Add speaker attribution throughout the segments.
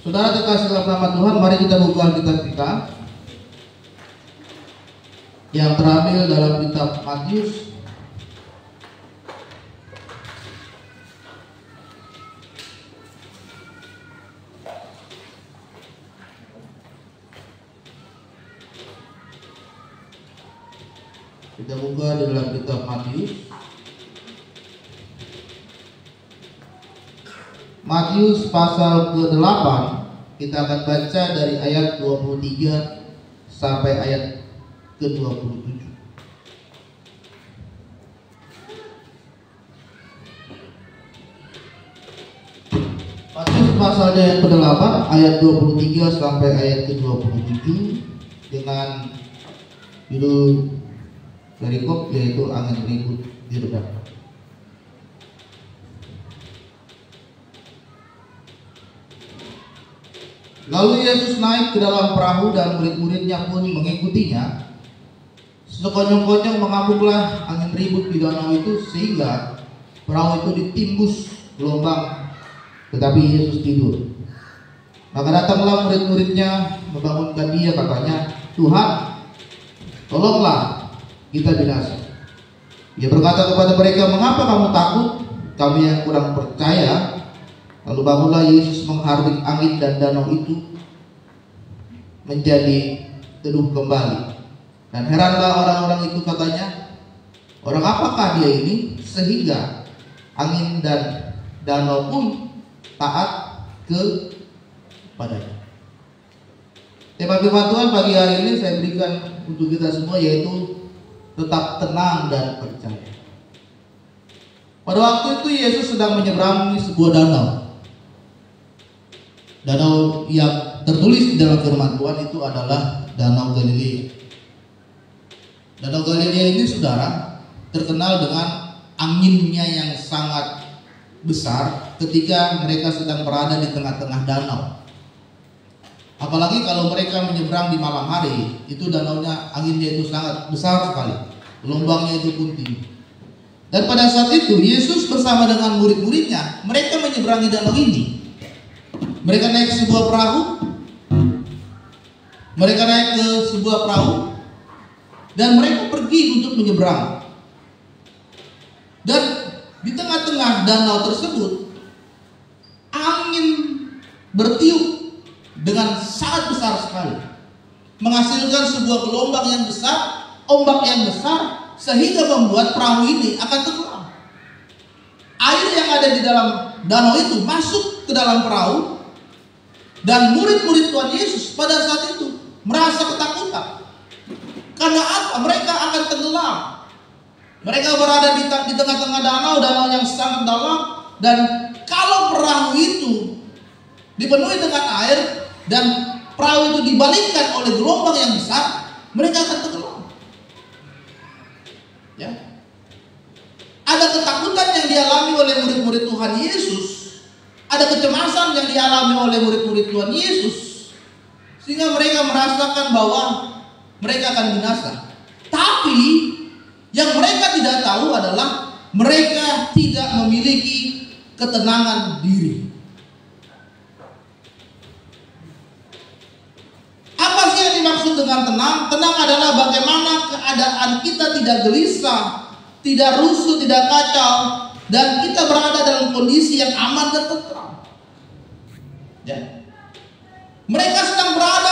Speaker 1: Saudara terkasih dalam nama Tuhan, mari kita buka Alkitab kita yang terambil dalam kitab Matius Kita buka di dalam kitab Matius pasal ke-8. Kita akan baca dari ayat 23 sampai ayat ke-27. Matius pasal yang ke-8 ayat 23 sampai ayat ke-27 dengan judul perikop yaitu angin ribut di redam. Lalu Yesus naik ke dalam perahu dan murid-muridnya pun mengikutinya. Sekonyong-konyong mengamuklah angin ribut di danau itu sehingga perahu itu ditimbus gelombang, tetapi Yesus tidur. Maka datanglah murid-muridnya membangunkan dia, katanya, "Tuhan, tolonglah, kita binasa." Dia berkata kepada mereka, "Mengapa kamu takut, kamu yang kurang percaya?" Lalu bangunlah Yesus menghardik angin dan danau itu menjadi teduh kembali. Dan heranlah orang-orang itu, katanya, "Orang apakah dia ini sehingga angin dan danau pun taat kepadanya?" Tema firman Tuhan pagi hari ini saya berikan untuk kita semua yaitu tetap tenang dan percaya. Pada waktu itu Yesus sedang menyeberangi sebuah danau. Danau yang tertulis di dalam firman Tuhan itu adalah Danau Galilea. Danau Galilea ini, saudara, terkenal dengan anginnya yang sangat besar ketika mereka sedang berada di tengah-tengah danau. Apalagi kalau mereka menyeberang di malam hari, itu danaunya, anginnya itu sangat besar sekali, gelombangnya itu pun tinggi. Dan pada saat itu Yesus bersama dengan murid-muridnya, mereka menyeberangi danau ini. Mereka naik ke sebuah perahu. Dan mereka pergi untuk menyeberang. Dan di tengah-tengah danau tersebut, angin bertiup dengan sangat besar sekali, menghasilkan sebuah gelombang yang besar, ombak yang besar, sehingga membuat perahu ini akan tenggelam. Air yang ada di dalam danau itu masuk ke dalam perahu. Dan murid-murid Tuhan Yesus pada saat itu merasa ketakutan. Karena apa? Mereka akan tenggelam. Mereka berada di tengah-tengah danau yang sangat dalam. Dan kalau perahu itu dipenuhi dengan air dan perahu itu dibalikkan oleh gelombang yang besar, mereka akan tenggelam. Ya. Ada ketakutan yang dialami oleh murid-murid Tuhan Yesus. Ada kecemasan yang dialami oleh murid-murid Tuhan Yesus, sehingga mereka merasakan bahwa mereka akan binasa. Tapi yang mereka tidak tahu adalah mereka tidak memiliki ketenangan diri. Apa sih yang dimaksud dengan tenang? Tenang adalah bagaimana keadaan kita tidak gelisah, tidak rusuh, tidak kacau, dan kita berada dalam kondisi yang aman dan tentram. Ya. Mereka sedang berada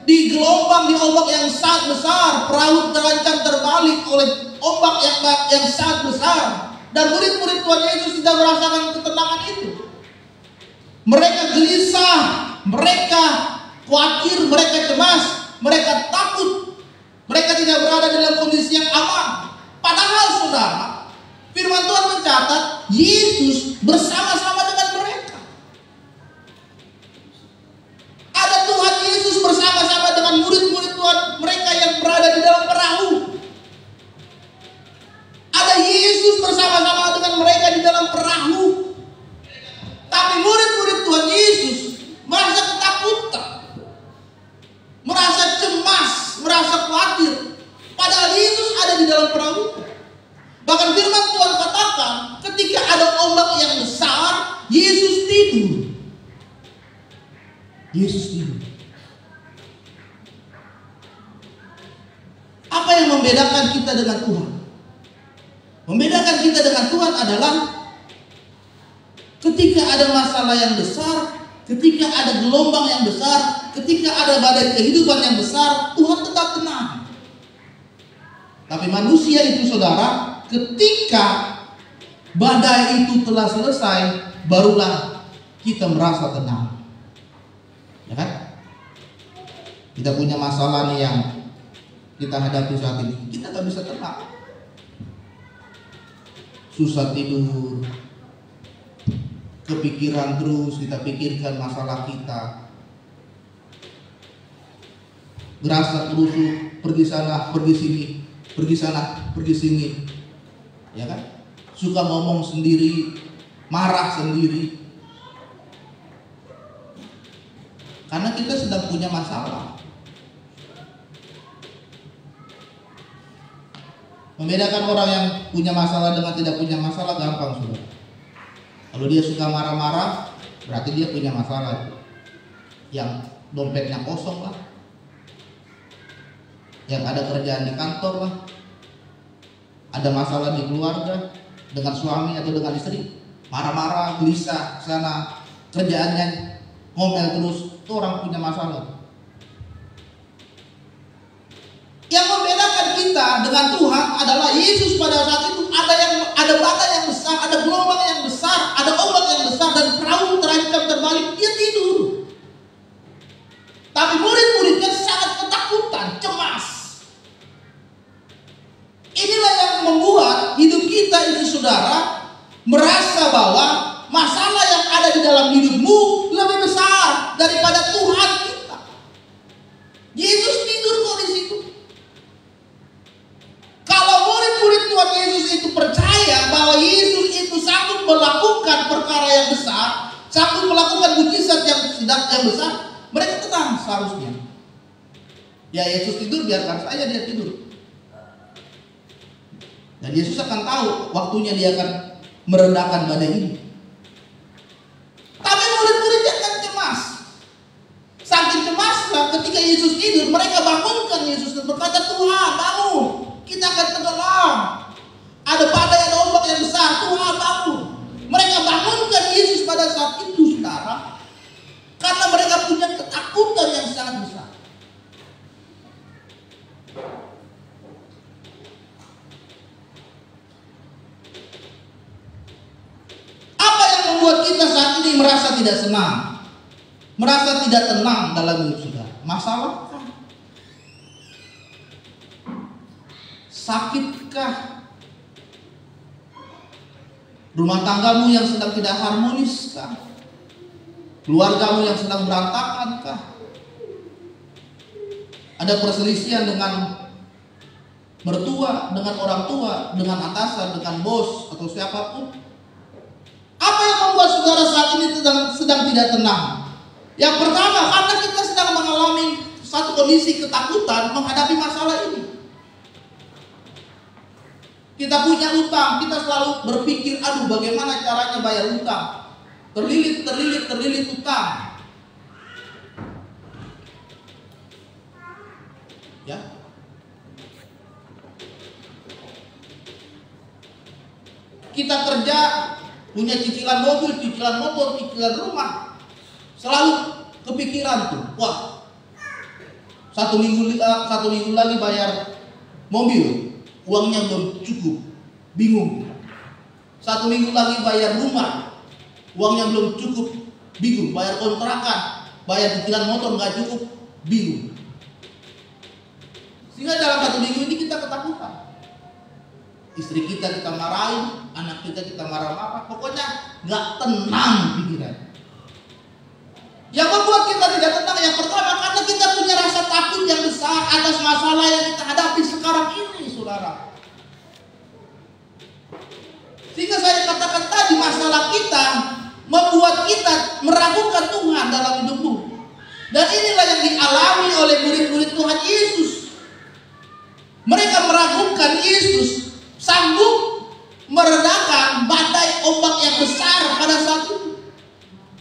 Speaker 1: di gelombang, di ombak yang sangat besar. Perahu terancam terbalik oleh ombak yang sangat besar. Dan murid-murid Tuhan Yesus tidak merasakan ketenangan itu. Mereka gelisah, mereka khawatir, mereka cemas, mereka takut. Mereka tidak berada dalam kondisi yang aman. Padahal, saudara, firman Tuhan mencatat Yesus bersama-sama dengan mereka. Ada Tuhan Yesus bersama-sama dengan murid-murid Tuhan mereka yang berada di dalam perahu. Ada Yesus bersama-sama dengan mereka di dalam perahu. Tapi murid-murid Tuhan Yesus merasa ketakutan, merasa cemas, merasa khawatir. Padahal Yesus ada di dalam perahu. Bahkan firman Tuhan katakan, ketika ada ombak yang besar, Yesus tidur. Yesus tidur. Apa yang membedakan kita dengan Tuhan? Membedakan kita dengan Tuhan adalah ketika ada masalah yang besar, ketika ada gelombang yang besar, ketika ada badai kehidupan yang besar, Tuhan tetap tenang. Tapi manusia itu, saudara, ketika badai itu telah selesai, barulah kita merasa tenang. Ya kan? Kita punya masalah nih yang kita hadapi saat ini, kita gak bisa tenang. Susah tidur, kepikiran terus, kita pikirkan masalah kita, gerasa kerusuk, pergi sana, pergi sini, pergi sana, pergi sini, ya kan? Suka ngomong sendiri, marah sendiri, karena kita sedang punya masalah. Membedakan orang yang punya masalah dengan tidak punya masalah gampang, saudara. Kalau dia suka marah-marah, berarti dia punya masalah. Yang dompetnya kosong lah, yang ada kerjaan di kantor lah, ada masalah di keluarga dengan suami atau dengan istri, marah-marah, gelisah sana, kerjaannya ngomel terus, itu orang punya masalah. Yang membedakan kita dengan Tuhan adalah Yesus pada saat itu ada badai yang besar, ada gelombang yang besar, ada ombak yang besar, dan perahu terancam terbalik, dia tidur. Tapi murid-muridnya sangat ketakutan, cemas. Inilah yang membuat hidup kita ini, saudara, merasa bahwa masalah yang ada di dalam hidupmu lebih besar daripada Tuhan kita. Yesus tidur kok di situ. Kalau murid-murid Tuhan Yesus itu percaya bahwa Yesus itu sanggup melakukan perkara yang besar, sanggup melakukan mujizat yang besar, mereka tenang seharusnya. Ya, Yesus tidur, biarkan saja dia tidur. Dan Yesus akan tahu waktunya dia akan meredakan badai ini. Tapi murid-muridnya kan cemas. Saking cemasnya, ketika Yesus tidur, mereka bangunkan Yesus dan berkata, "Tuhan, bangun, kita akan tenggelam. Ada badai, ada ombak yang besar, Tuhan bangun." Mereka bangunkan Yesus pada saat itu, saudara, karena mereka punya ketakutan yang sangat besar. Apa yang membuat kita saat ini merasa tidak senang, merasa tidak tenang dalam hidup saudara? Masalah? Sakitkah? Rumah tanggamu yang sedang tidak harmoniskah? Keluargamu yang sedang berantakan-kah? Ada perselisihan dengan mertua, dengan orang tua, dengan atasan, dengan bos, atau siapapun? Apa yang membuat saudara saat ini sedang tidak tenang? Yang pertama, karena kita sedang mengalami satu kondisi ketakutan menghadapi masalah ini. Kita punya utang, kita selalu berpikir, aduh bagaimana caranya bayar utang. Terlilit utang. Ya. Kita kerja, punya cicilan mobil, cicilan motor, cicilan rumah. Selalu kepikiran tuh, wah, satu minggu lagi bayar mobil, uangnya belum cukup, bingung. 1 minggu lagi bayar rumah, uangnya belum cukup, bingung. Bayar kontrakan, bayar cicilan motor nggak cukup, bingung. Sehingga dalam 1 minggu ini kita ketakutan. Istri kita marahin, anak kita marah-marah, pokoknya nggak tenang pikiran. Yang membuat kita tidak tenang, yang pertama, karena kita punya rasa takut yang besar atas masalah yang kita hadapi sekarang ini, saudara. Sehingga saya katakan tadi, masalah kita membuat kita meragukan Tuhan dalam hidupmu. Dan inilah yang dialami oleh murid-murid Tuhan Yesus. Mereka meragukan Yesus sanggup meredakan badai ombak yang besar pada saat itu.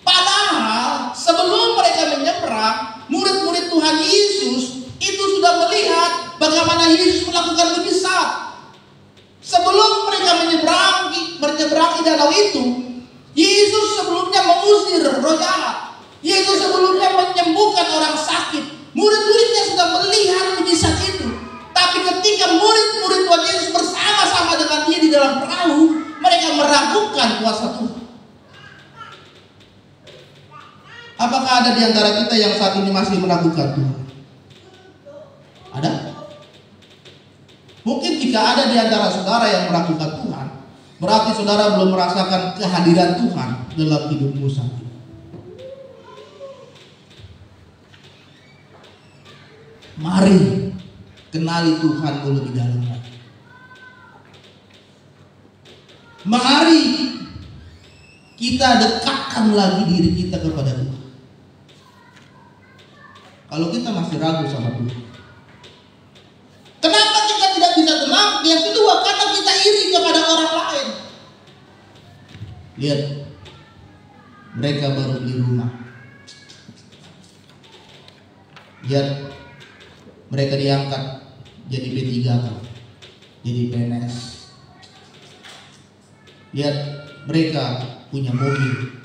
Speaker 1: Padahal sebelum mereka menyeberang, bagaimana Yesus melakukan mujizat. Sebelum mereka menyeberangi danau itu, Yesus sebelumnya mengusir roh jahat. Yesus sebelumnya menyembuhkan orang sakit. Murid-muridnya sudah melihat mujizat itu. Tapi ketika murid-murid Tuhan Yesus bersama-sama dengan dia di dalam perahu, mereka meragukan kuasa Tuhan. Apakah ada di antara kita yang saat ini masih meragukan Tuhan? Ada? Mungkin jika ada di antara saudara yang meragukan Tuhan, berarti saudara belum merasakan kehadiran Tuhan dalam hidupmu saat ini. Mari kenali Tuhan lebih dalam lagi. Mari kita dekatkan lagi diri kita kepada Tuhan. Kalau kita masih ragu sama Tuhan, kenapa kita tidak bisa tenang? Yang kedua, karena kita iri kepada orang lain. Lihat, mereka baru beli rumah. Lihat, mereka diangkat jadi P3K, jadi PNS. Lihat, mereka punya mobil.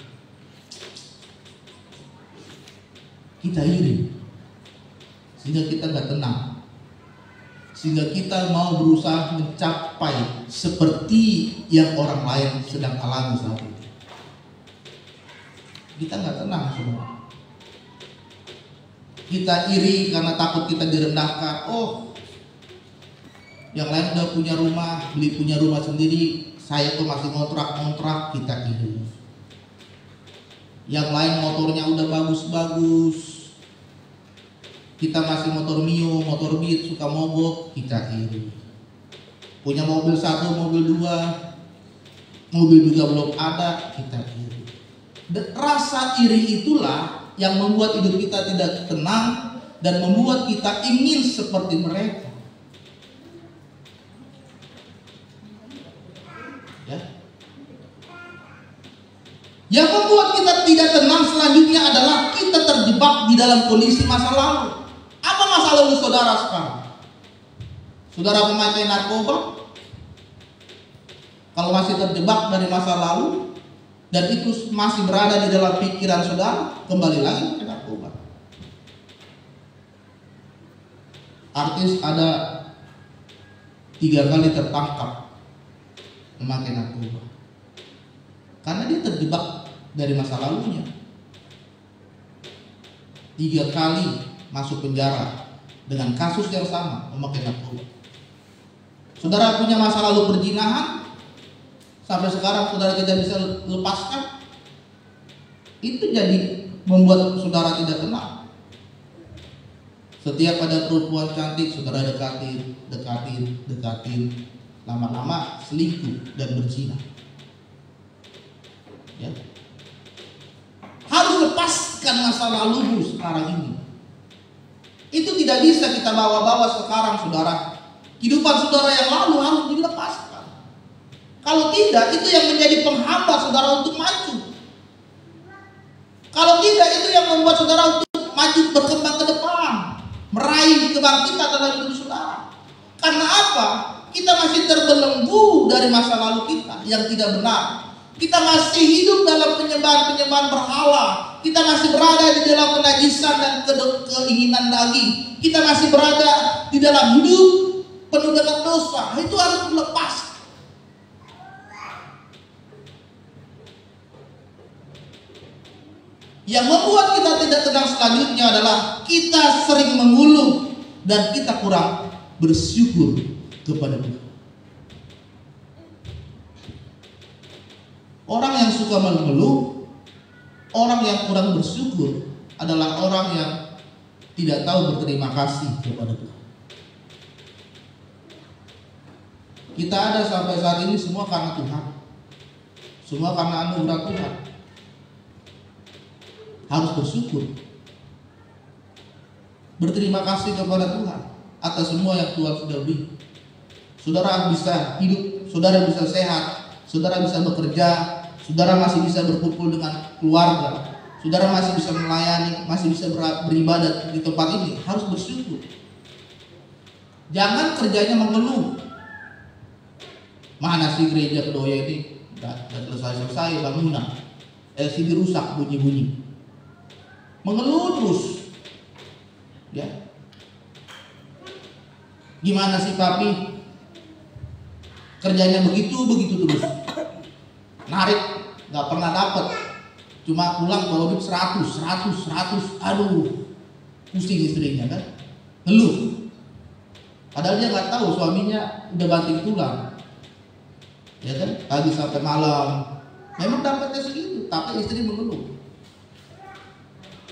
Speaker 1: Kita iri, sehingga kita gak tenang, sehingga kita mau berusaha mencapai seperti yang orang lain sedang alami saat ini. Kita gak tenang semua. Kita iri karena takut kita direndahkan. Oh, yang lain udah punya rumah, punya rumah sendiri, saya tuh masih ngontrak, kita iri. Yang lain motornya udah bagus-bagus, kita masih motor Mio, motor Beat, suka mogok, kita iri. Punya mobil 1, mobil 2, mobil juga belum ada, kita iri. Rasa iri itulah yang membuat hidup kita tidak tenang dan membuat kita ingin seperti mereka. Ya. Yang membuat kita tidak tenang selanjutnya adalah kita terjebak di dalam kondisi masa lalu. Apa masa lalu saudara sekarang? Saudara pemakai narkoba? Kalau masih terjebak dari masa lalu dan itu masih berada di dalam pikiran saudara, kembali lagi ke narkoba. Artis ada 3 kali tertangkap memakai narkoba karena dia terjebak dari masa lalunya. 3 kali masuk penjara dengan kasus yang sama, memakai narkoba. Saudara punya masa lalu perzinahan, sampai sekarang saudara tidak bisa lepaskan, itu jadi membuat saudara tidak tenang. Setiap ada perempuan cantik, saudara dekatin, lama-lama selingkuh dan berzina. Ya. Harus lepaskan masa lalumu sekarang ini. Itu tidak bisa kita bawa-bawa sekarang, saudara. Kehidupan saudara yang lalu harus dilepaskan. Kalau tidak, itu yang menjadi penghambat saudara untuk maju. Kalau tidak, itu yang membuat saudara untuk maju, berkembang ke depan, meraih kebangkitan dalam hidup saudara. Karena apa? Kita masih terbelenggu dari masa lalu kita yang tidak benar. Kita masih hidup dalam penyembahan-penyembahan berhala. Kita masih berada di dalam kenajisan dan keinginan daging. Kita masih berada di dalam hidup penuh dengan dosa. Itu harus dilepaskan. Yang membuat kita tidak tenang selanjutnya adalah kita sering mengeluh dan kita kurang bersyukur kepada Tuhan. Orang yang suka mengeluh, orang yang kurang bersyukur adalah orang yang tidak tahu berterima kasih kepada Tuhan. Kita ada sampai saat ini semua karena Tuhan, semua karena anugerah Tuhan. Harus bersyukur, berterima kasih kepada Tuhan atas semua yang Tuhan sudah beri. Saudara bisa hidup, saudara bisa sehat, saudara bisa bekerja, saudara masih bisa berkumpul dengan keluarga, saudara masih bisa melayani, masih bisa beribadat di tempat ini. Harus bersyukur. Jangan kerjanya mengeluh. Mana sih gereja Kedoya ini nggak selesai bangunan, LCD rusak bunyi-bunyi, mengeluh terus, ya. Gimana sih papi? Kerjanya begitu terus, narik, nggak pernah dapat, cuma pulang bawa duit 100, aduh, pusing istrinya kan, ngeluh. Padahal dia nggak tahu suaminya udah banting tulang. Ya kan, pagi sampai malam memang dapatnya segitu, tapi istri mengeluh.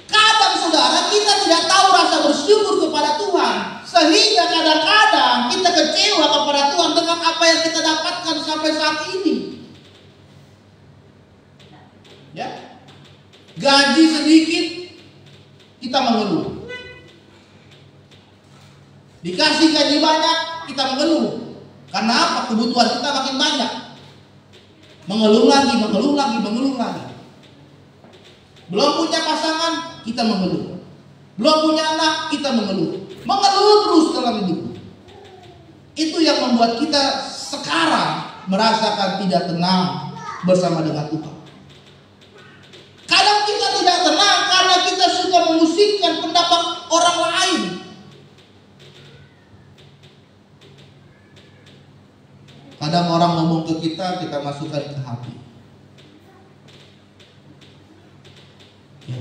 Speaker 1: Kadang saudara kita tidak tahu rasa bersyukur kepada Tuhan, sehingga kadang-kadang kita kecewa kepada Tuhan dengan apa yang kita dapatkan sampai saat ini. Ya, gaji sedikit kita mengeluh, dikasih gaji banyak kita mengeluh. Karena apa? Kebutuhan kita makin banyak. Mengeluh lagi. Belum punya pasangan, kita mengeluh. Belum punya anak, kita mengeluh. Mengeluh terus dalam hidup. Itu yang membuat kita sekarang merasakan tidak tenang bersama dengan Tuhan. Kadang kita tidak tenang karena kita suka memusikkan pendapat orang lain. Kadang orang ngomong ke kita masukkan ke hati. Ya.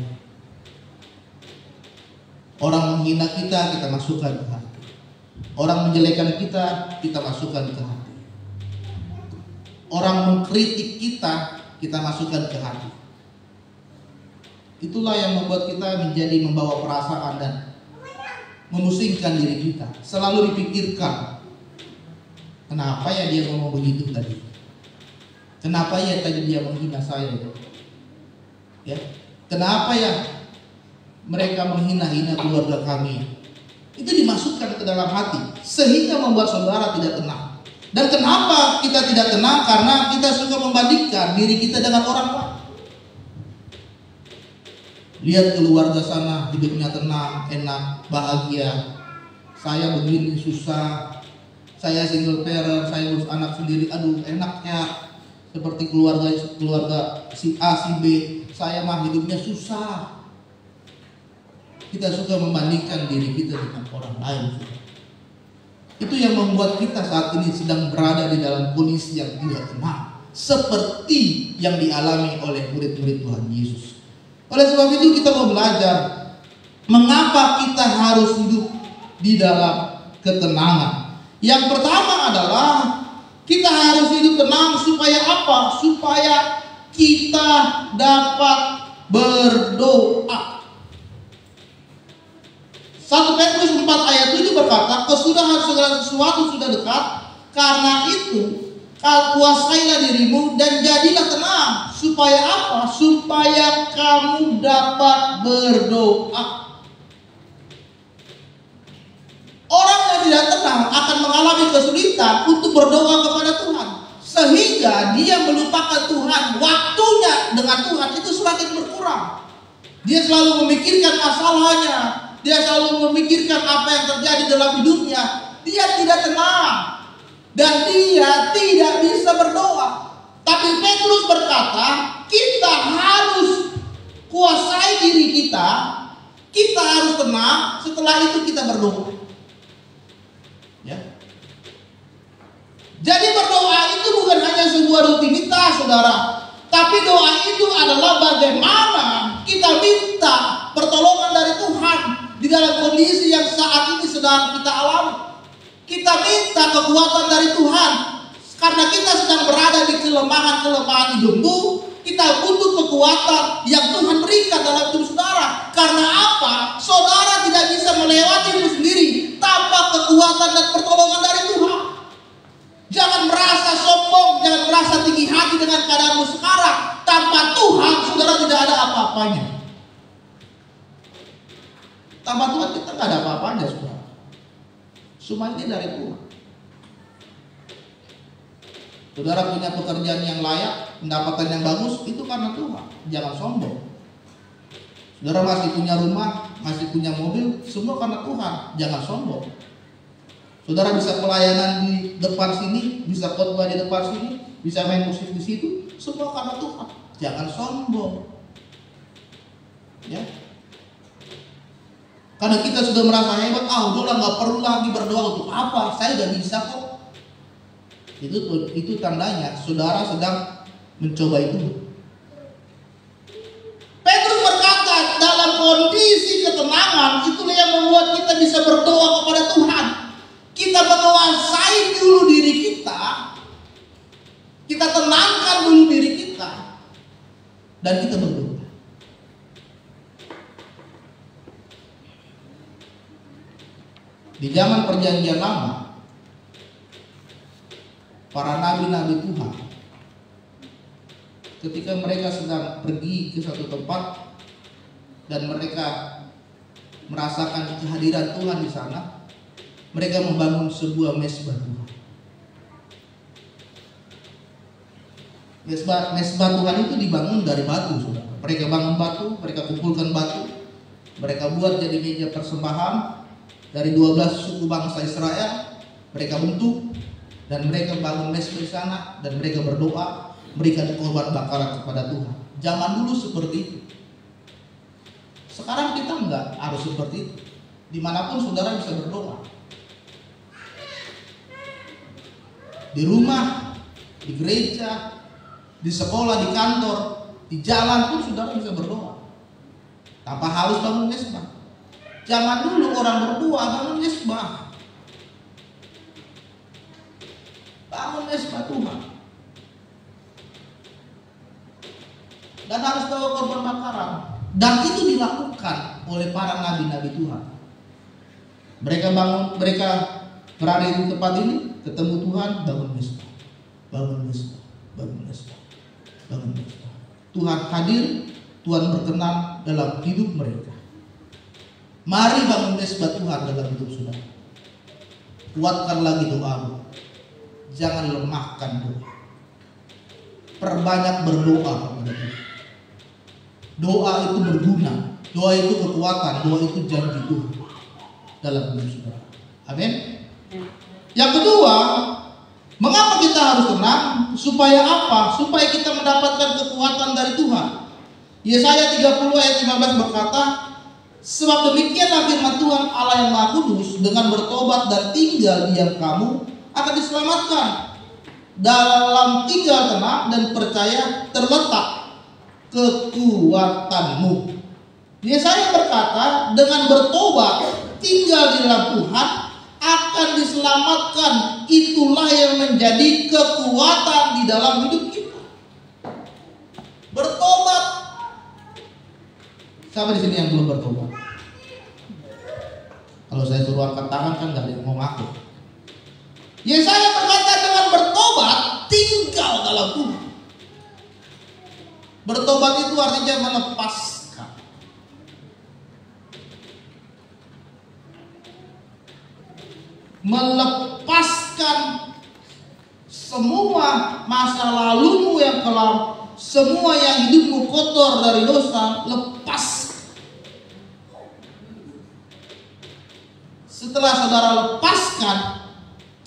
Speaker 1: Orang menghina kita masukkan ke hati. Orang menjelekkan kita masukkan ke hati. Orang mengkritik kita masukkan ke hati. Itulah yang membuat kita menjadi membawa perasaan dan memusingkan diri kita. Selalu dipikirkan, kenapa ya dia ngomong begitu tadi? Kenapa ya tadi dia menghina saya? Ya, kenapa ya mereka menghina-hina keluarga kami? Itu dimasukkan ke dalam hati sehingga membuat saudara tidak tenang. Dan kenapa kita tidak tenang? Karena kita suka membandingkan diri kita dengan orang lain. Lihat keluarga sana hidupnya tenang, enak, bahagia. Saya begini susah. Saya single parent, saya urus anak sendiri. Aduh, enaknya seperti keluarga si A, si B. Saya mah hidupnya susah. Kita suka membandingkan diri kita dengan orang lain. Itu yang membuat kita saat ini sedang berada di dalam kondisi yang tidak tenang, seperti yang dialami oleh murid-murid Tuhan Yesus. Oleh sebab itu kita mau belajar mengapa kita harus hidup di dalam ketenangan. Yang pertama adalah kita harus hidup tenang supaya apa? Supaya kita dapat berdoa. 1 Petrus 4 ayat 7 berkata, kesudahan segala sesuatu sudah dekat, karena itu kuasailah dirimu dan jadilah tenang. Supaya apa? Supaya kamu dapat berdoa. Orang yang tidak tenang akan mengalami kesulitan untuk berdoa kepada Tuhan, sehingga dia melupakan Tuhan. Waktunya dengan Tuhan itu semakin berkurang. Dia selalu memikirkan masalahnya, dia selalu memikirkan apa yang terjadi dalam hidupnya. Dia tidak tenang dan dia tidak bisa berdoa. Tapi Petrus berkata, kita harus kuasai diri kita, kita harus tenang, setelah itu kita berdoa. Ya. Jadi berdoa itu bukan hanya sebuah rutinitas, saudara, tapi doa itu adalah bagaimana kita minta pertolongan dari Tuhan di dalam kondisi yang saat ini sedang kita alami. Kita minta kekuatan dari Tuhan. Karena kita sedang berada di kelemahan-kelemahan hidupmu, kita butuh kekuatan yang Tuhan berikan dalam hidup saudara. Karena apa? Saudara tidak bisa melewati itu sendiri tanpa kekuatan dan pertolongan dari Tuhan. Jangan merasa sombong, jangan merasa tinggi hati dengan keadaanmu sekarang. Tanpa Tuhan, saudara tidak ada apa-apanya. Tanpa Tuhan kita tidak ada apa-apanya, saudara. Semua ini dari Tuhan. Saudara punya pekerjaan yang layak, pendapatan yang bagus, itu karena Tuhan. Jangan sombong. Saudara masih punya rumah, masih punya mobil, semua karena Tuhan. Jangan sombong. Saudara bisa pelayanan di depan sini, bisa khotbah di depan sini, bisa main musik di situ, semua karena Tuhan. Jangan sombong. Ya. Karena kita sudah merasa hebat, udah nggak perlu lagi berdoa untuk apa? Saya udah bisa kok. Itu tandanya saudara sedang mencoba itu. Petrus berkata, dalam kondisi ketenangan itulah yang membuat kita bisa berdoa kepada Tuhan. Kita menguasai dulu diri kita, kita tenangkan dulu diri kita, dan kita berdoa. Di zaman perjanjian lama, para nabi-nabi Tuhan, ketika mereka sedang pergi ke satu tempat dan mereka merasakan kehadiran Tuhan di sana, mereka membangun sebuah mezbah Tuhan. Mezbah Tuhan itu dibangun dari batu, saudara. Mereka bangun batu, mereka kumpulkan batu, mereka buat jadi meja persembahan dari 12 suku bangsa Israel. Mereka bentuk dan mereka bangun mezbah di sana dan mereka berdoa, memberikan korban bakaran kepada Tuhan. Zaman dulu seperti itu. Sekarang kita enggak harus seperti itu. Dimanapun saudara bisa berdoa. Di rumah, di gereja, di sekolah, di kantor, di jalan pun saudara bisa berdoa. Tanpa harus bangun mezbah. Zaman dulu orang berdoa bangun mezbah. Bangun mezbah Tuhan. Dan harus bawa korban bakaran. Dan itu dilakukan oleh para nabi-nabi Tuhan. Mereka berada di tempat ini, ketemu Tuhan, bangun mezbah, bangun mezbah, bangun mezbah, bangun mezbah. Tuhan hadir, Tuhan berkenan dalam hidup mereka. Mari bangun mezbah Tuhan dalam hidup saudara. Kuatkan lagi doamu. Jangan lemahkan doa. Perbanyak berdoa kepada Tuhan. Doa itu berguna. Doa itu kekuatan. Doa itu janji Tuhan dalam hidup saudara. Amin. Yang kedua, mengapa kita harus tenang? Supaya apa? Supaya kita mendapatkan kekuatan dari Tuhan. Yesaya 30 ayat 15 berkata, sebab demikianlah firman Tuhan Allah yang Maha Kudus, dengan bertobat dan tinggal diam kamu akan diselamatkan. Dalam tinggal tenang dan percaya terletak kekuatanmu. Yesaya berkata, dengan bertobat tinggal di dalam Tuhan akan diselamatkan. Itulah yang menjadi kekuatan di dalam hidup kita. Bertobat. Siapa di sini yang belum bertobat? Kalau saya suruh angkat tangan kan nggak ada yang mau ngaku. Yesaya berkata, dengan bertobat tinggal dalam Tuhan. Bertobat itu artinya melepaskan. Melepaskan semua masa lalumu yang kelam, semua yang hidupmu kotor dari dosa, lepas. Setelah saudara lepaskan,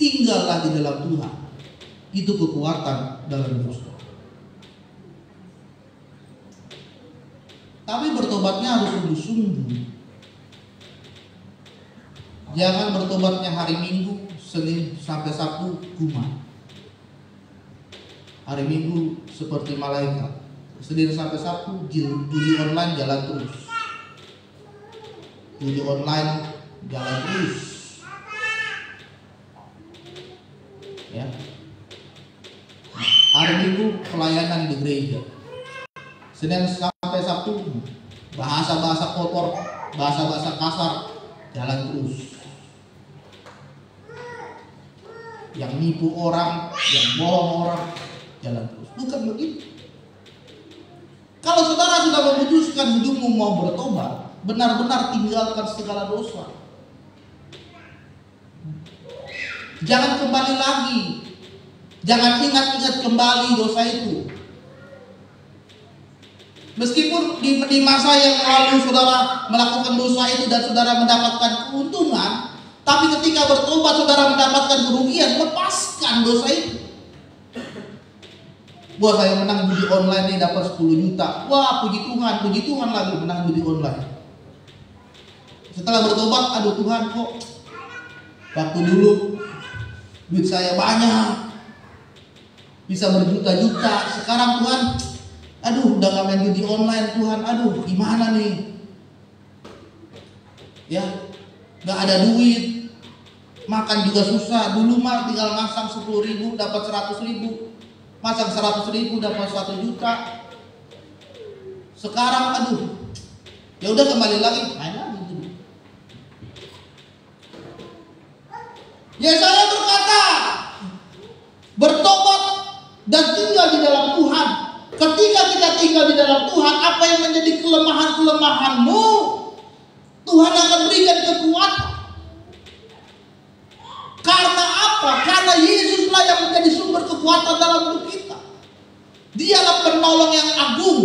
Speaker 1: tinggallah di dalam Tuhan. Itu kekuatan dalam hidup saudara. Tapi bertobatnya harus sungguh-sungguh. Jangan bertobatnya hari Minggu, Senin sampai Sabtu kumat. Hari Minggu seperti malaikat, Senin sampai Sabtu judi online jalan terus. Judi online jalan terus. Ya. Hari Minggu pelayanan di gereja. Senin sampai Sabtu bahasa-bahasa kotor, bahasa-bahasa kasar jalan terus. Yang nipu orang, yang bohong orang, jalan terus. Bukan begitu. Kalau saudara sudah memutuskan hidupmu mau bertobat, benar-benar tinggalkan segala dosa. Jangan kembali lagi. Jangan ingat-ingat kembali dosa itu. Meskipun di masa yang lalu saudara melakukan dosa itu dan saudara mendapatkan keuntungan, Tapi ketika bertobat saudara mendapatkan kerugian, lepaskan dosa itu. Wah, saya menang judi online nih dapat 10 juta. Wah, puji Tuhan lagi menang judi online. Setelah bertobat, aduh Tuhan, kok waktu dulu duit saya banyak, bisa berjuta-juta. Sekarang Tuhan, aduh udah gak main judi online Tuhan, aduh gimana nih? Ya, gak ada duit, makan juga susah. Dulu mah tinggal masang 10.000 dapat 100.000, masang 100.000 dapat 1 juta. Sekarang aduh, ya udah kembali lagi, main lagi. Yesaya berkata, bertobat dan tinggal di dalam Tuhan. Ketika kita tinggal di dalam Tuhan, apa yang menjadi kelemahan-kelemahanmu, Tuhan akan berikan kekuatan. Karena apa? Karena Yesuslah yang menjadi sumber kekuatan dalam hidup kita. Dialah penolong yang agung.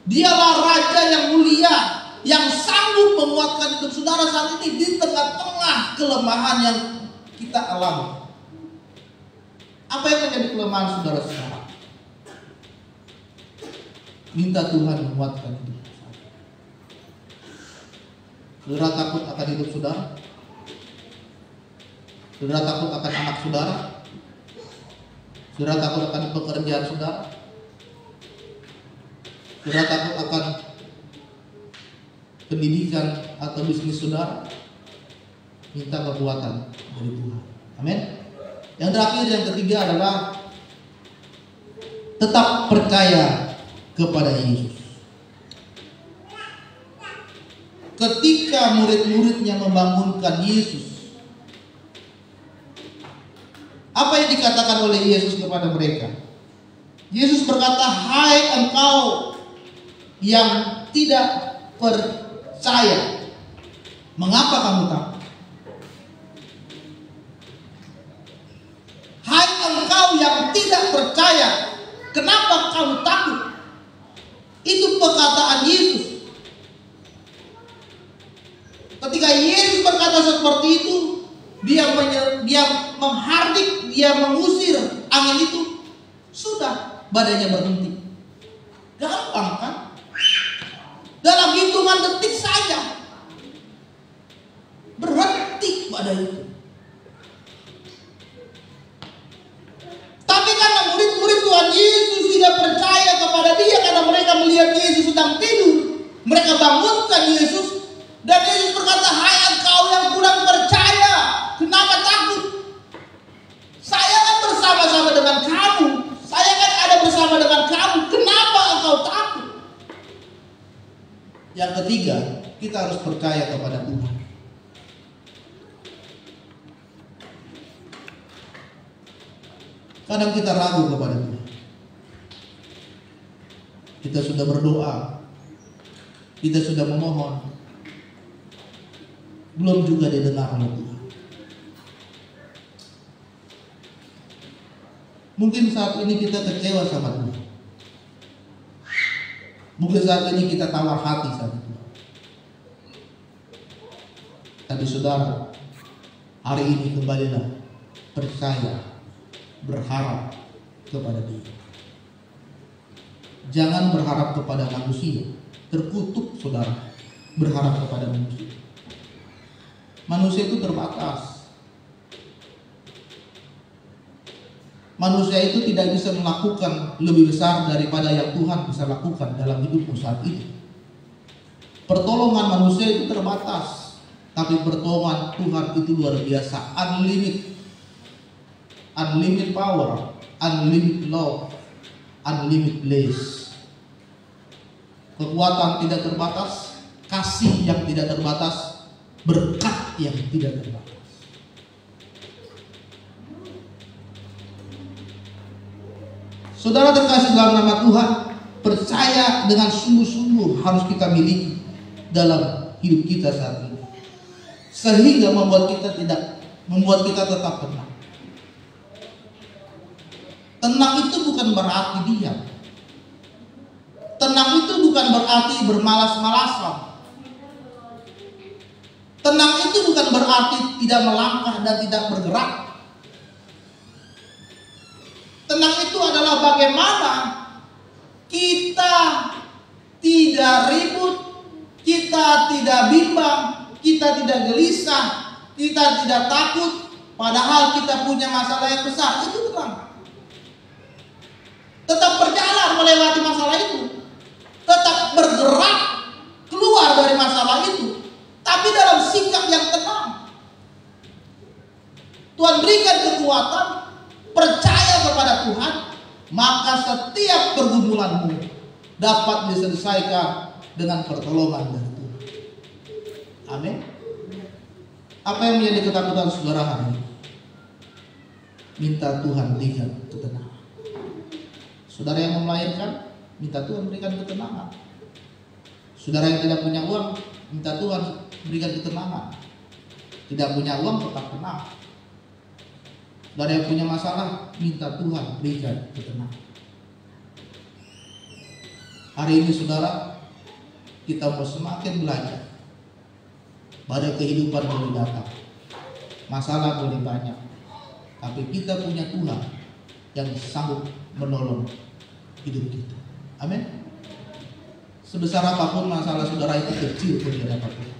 Speaker 1: Dialah Raja yang mulia, yang sanggup menguatkan hidup saudara saat ini di tengah-tengah kelemahan yang kita alami. Apa yang menjadi kelemahan saudara sekarang? Minta Tuhan menguatkan hidup saudara. Saudara takut akan hidup saudara? Saudara takut akan anak saudara? Saudara takut akan pekerjaan saudara? Saudara takut akan pendidikan atau bisnis saudara? Minta kekuatan dari Tuhan. Amin. Yang terakhir, yang ketiga adalah tetap percaya kepada Yesus. Ketika murid-muridnya membangunkan Yesus, apa yang dikatakan oleh Yesus kepada mereka? Yesus berkata, "Hai engkau yang tidak percaya, mengapa kamu takut? Hai engkau yang tidak percaya, kenapa kamu takut?" Itu perkataan Yesus. Ketika Yesus berkata seperti itu, dia menghardik, dia mengusir angin itu, sudah badainya berhenti. Gampang kan? Dalam hitungan detik saja berhenti badai itu. Tapi karena murid-murid Tuhan Yesus tidak percaya kepada dia, karena mereka melihat Yesus sedang tidur, mereka bangunkan Yesus, dan Yesus berkata, "Hai engkau yang kurang percaya, kenapa takut? Saya kan bersama-sama dengan kamu, saya kan ada bersama dengan kamu, kenapa engkau takut?" Yang ketiga, kita harus percaya kepada Tuhan. Kadang kita ragu kepada Tuhan. Kita sudah berdoa, kita sudah memohon, belum juga didengar oleh Tuhan. Mungkin saat ini kita kecewa sama Tuhan. Mungkin saat ini kita tawar hati sama Tuhan. Tapi saudara, hari ini kembalilah percaya, berharap kepada Dia. Jangan berharap kepada manusia. Terkutuk saudara berharap kepada manusia. Manusia itu terbatas. Manusia itu tidak bisa melakukan lebih besar daripada yang Tuhan bisa lakukan dalam hidupmu saat ini. Pertolongan manusia itu terbatas, tapi pertolongan Tuhan itu luar biasa, unlimited power, unlimited love, unlimited bliss. Kekuatan tidak terbatas, kasih yang tidak terbatas, berkat yang tidak terbatas. Saudara terkasih dalam nama Tuhan, percaya dengan sungguh-sungguh harus kita miliki dalam hidup kita saat ini, sehingga membuat kita tetap tenang. Tenang itu bukan berarti diam. Tenang itu bukan berarti bermalas-malasan. Tenang itu bukan berarti tidak melangkah dan tidak bergerak. Tenang itu adalah bagaimana kita tidak ribut, kita tidak bimbang, kita tidak gelisah, kita tidak takut, padahal kita punya masalah yang besar. Itu tenang. Tetap berjalan melewati masalah itu, tetap bergerak keluar dari masalah itu, tapi dalam sikap yang tenang. Tuhan berikan kekuatan, percaya kepada Tuhan, maka setiap pergumulanmu dapat diselesaikan dengan pertolongan dari Tuhan. Amin. Apa yang menjadi ketakutan saudara hari ini? Minta Tuhan berikan ketenangan. Saudara yang melahirkan, minta Tuhan berikan ketenangan. Saudara yang tidak punya uang, minta Tuhan berikan ketenangan. Tidak punya uang, tetap tenang. Saudara yang punya masalah, minta Tuhan berikan ketenangan. Hari ini saudara, kita mau semakin belajar. Pada kehidupan boleh datang, masalah boleh banyak, tapi kita punya Tuhan yang sanggup menolong hidup kita. Amin. Sebesar apapun masalah saudara itu kecil pun di hadapan Tuhan.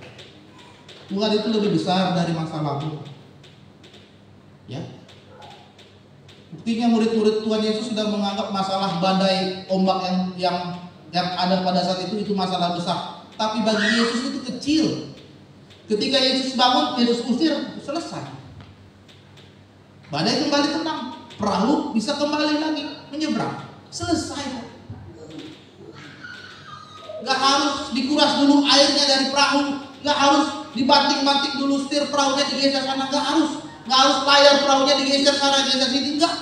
Speaker 1: Tuhan itu lebih besar dari masalahmu. Ya. Buktinya murid-murid Tuhan Yesus sudah menganggap masalah badai ombak yang ada pada saat itu masalah besar. Tapi bagi Yesus itu kecil. Ketika Yesus bangun, Yesus usir, selesai. Badai kembali tenang, perahu bisa kembali lagi menyeberang, selesai. Gak harus dikuras dulu airnya dari perahu, gak harus dibanting-banting dulu setir perahunya digeser sana, gak harus layar perahunya digeser sana, geser sini, enggak.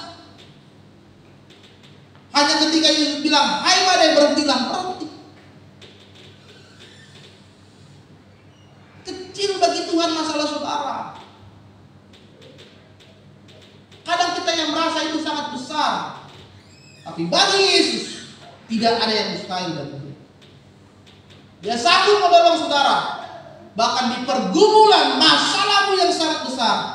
Speaker 1: Hanya ketika Yesus bilang, hai badai berhentilah, berhenti. Kecil bagi Tuhan masalah saudara. Kadang kita yang merasa itu sangat besar, tapi bagi Yesus tidak ada yang mustahil bagi Dia. Dia sanggup menolong saudara, bahkan di pergumulan masalahmu yang sangat besar,